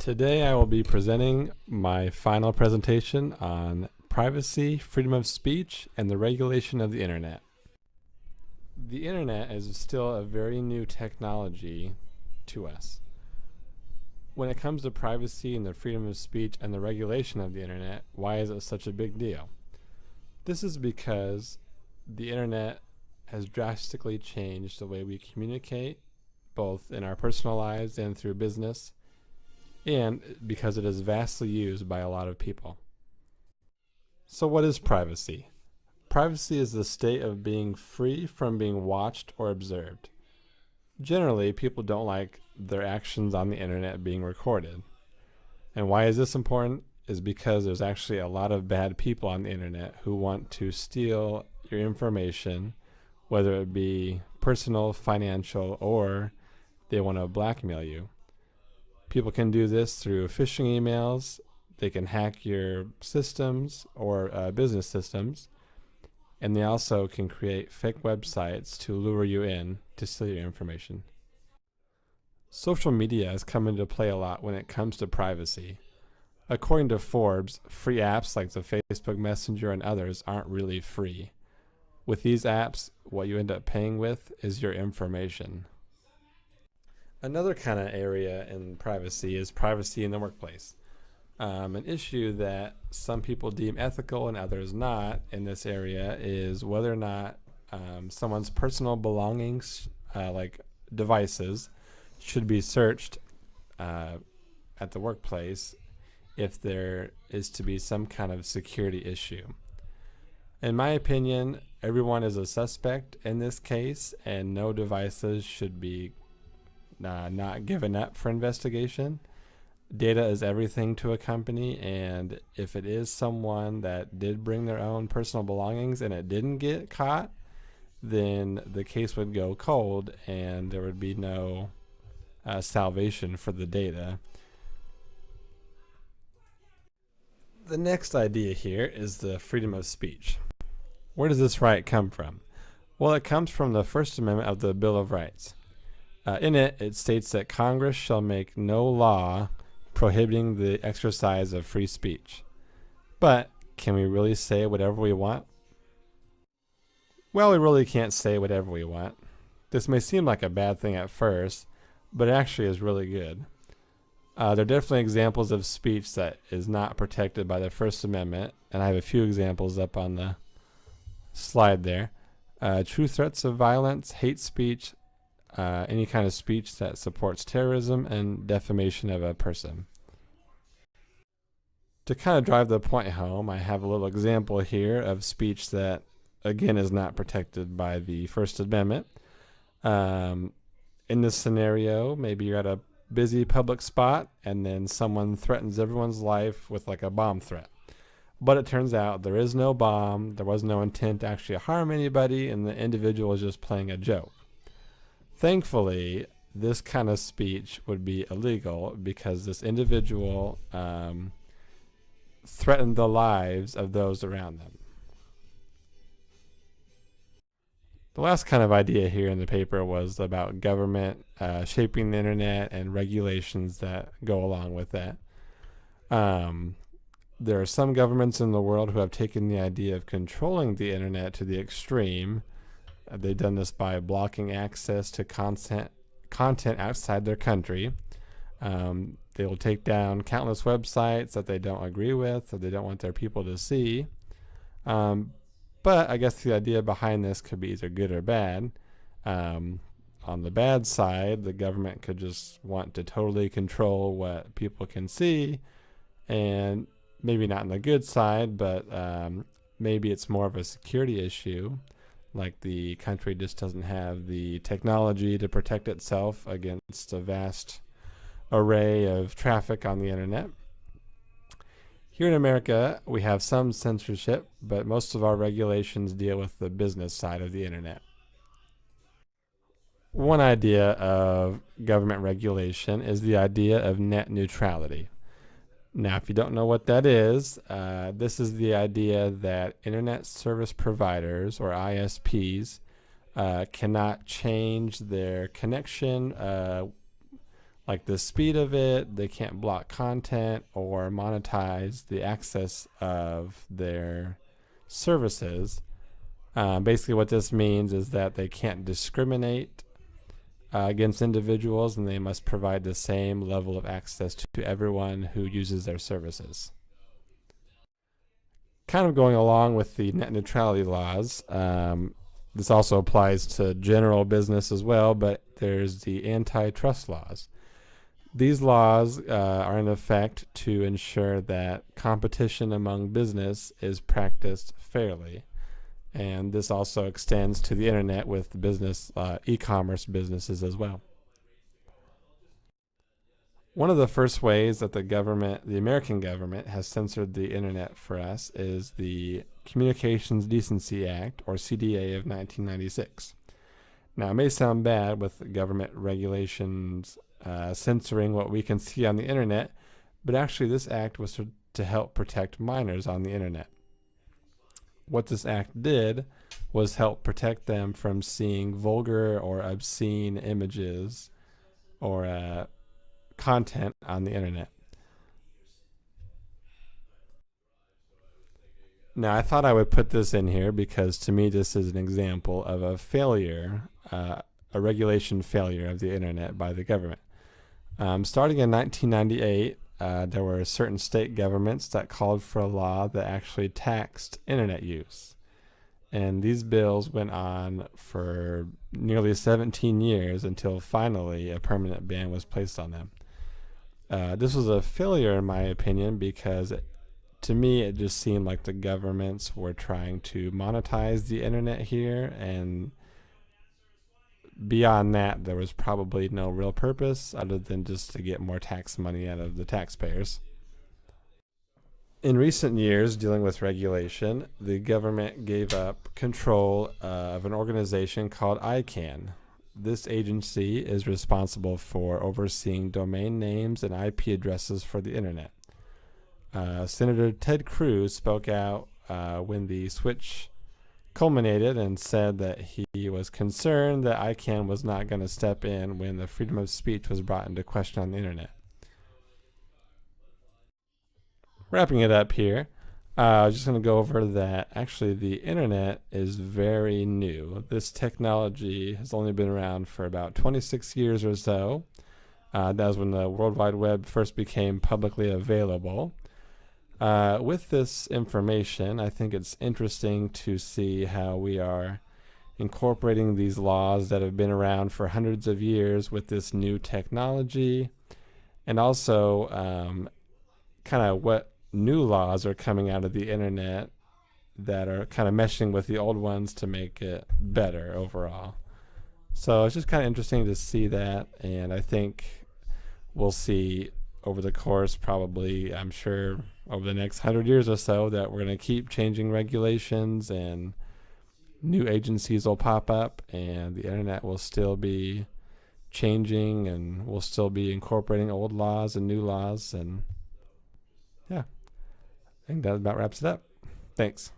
Today I will be presenting my final presentation on privacy, freedom of speech, and the regulation of the internet. The internet is still a very new technology to us. When it comes to privacy and the freedom of speech and the regulation of the internet, why is it such a big deal? This is because the internet has drastically changed the way we communicate, both in our personal lives and through business, and because it is vastly used by a lot of people. So what is privacy? Privacy is the state of being free from being watched or observed. Generally, people don't like their actions on the internet being recorded. And why is this important? Is because there's actually a lot of bad people on the internet who want to steal your information, whether it be personal, financial, or they want to blackmail you. People can do this through phishing emails. They can hack your systems or business systems. And they also can create fake websites to lure you in to steal your information. Social media has come into play a lot when it comes to privacy. According to Forbes, free apps like the Facebook Messenger and others aren't really free. With these apps, what you end up paying with is your information. Another kind of area in privacy is privacy in the workplace. An issue that some people deem ethical and others not in this area is whether or not someone's personal belongings, like devices, should be searched at the workplace if there is to be some kind of security issue. In my opinion, everyone is a suspect in this case, and no devices should be not given up for investigation. Data is everything to a company, and if it is someone that did bring their own personal belongings and it didn't get caught, then the case would go cold and there would be no salvation for the data. The next idea here is the freedom of speech. Where does this right come from? Well, it comes from the First Amendment of the Bill of Rights. In it, it states that Congress shall make no law prohibiting the exercise of free speech. But can we really say whatever we want? Well, we really can't say whatever we want. This may seem like a bad thing at first, but it actually is really good. There are definitely examples of speech that is not protected by the First Amendment, and I have a few examples up on the slide there. True threats of violence, hate speech, any kind of speech that supports terrorism, and defamation of a person. To kind of drive the point home, I have a little example here of speech that, again, is not protected by the First Amendment. In this scenario, maybe you're at a busy public spot and then someone threatens everyone's life with like a bomb threat. But it turns out there is no bomb, there was no intent to actually harm anybody, and the individual was just playing a joke. Thankfully, this kind of speech would be illegal because this individual threatened the lives of those around them. The last kind of idea here in the paper was about government shaping the internet and regulations that go along with that. There are some governments in the world who have taken the idea of controlling the internet to the extreme. They've done this by blocking access to content outside their country. They will take down countless websites that they don't agree with or they don't want their people to see. But I guess the idea behind this could be either good or bad. On the bad side, the government could just want to totally control what people can see, and maybe not on the good side, but maybe it's more of a security issue. Like the country just doesn't have the technology to protect itself against a vast array of traffic on the internet. Here in America, we have some censorship, but most of our regulations deal with the business side of the internet. One idea of government regulation is the idea of net neutrality. Now, if you don't know what that is, this is the idea that internet service providers, or ISPs, cannot change their connection like the speed of it. They can't block content or monetize the access of their services. Basically, what this means is that they can't discriminate against individuals, and they must provide the same level of access to everyone who uses their services. Kind of going along with the net neutrality laws, this also applies to general business as well, but there's the antitrust laws. These laws are in effect to ensure that competition among business is practiced fairly. And this also extends to the internet with business, e-commerce businesses as well. One of the first ways that the American government, has censored the internet for us is the Communications Decency Act, or CDA, of 1996. Now, it may sound bad with government regulations censoring what we can see on the internet, but actually this act was to help protect minors on the internet. What this act did was help protect them from seeing vulgar or obscene images or content on the internet. Now, I thought I would put this in here because to me this is an example of a failure, a regulation failure of the internet by the government. Starting in 1998, there were certain state governments that called for a law that actually taxed internet use. And these bills went on for nearly 17 years until finally a permanent ban was placed on them. This was a failure in my opinion because to me it just seemed like the governments were trying to monetize the internet here, and beyond that there was probably no real purpose other than just to get more tax money out of the taxpayers. In recent years, dealing with regulation, the government gave up control of an organization called ICANN. This agency is responsible for overseeing domain names and IP addresses for the internet. Senator Ted Cruz spoke out when the switch culminated and said that he was concerned that ICANN was not going to step in when the freedom of speech was brought into question on the internet. Wrapping it up here, I was just going to go over that actually the internet is very new. This technology has only been around for about 26 years or so. That was when the World Wide Web first became publicly available. With this information, I think it's interesting to see how we are incorporating these laws that have been around for hundreds of years with this new technology, and also kind of what new laws are coming out of the internet that are kind of meshing with the old ones to make it better overall. So it's just kind of interesting to see that, and I think we'll see over the course, probably, I'm sure, over the next 100 years or so, that we're going to keep changing regulations and new agencies will pop up and the internet will still be changing and we'll still be incorporating old laws and new laws. And yeah, I think that about wraps it up. Thanks.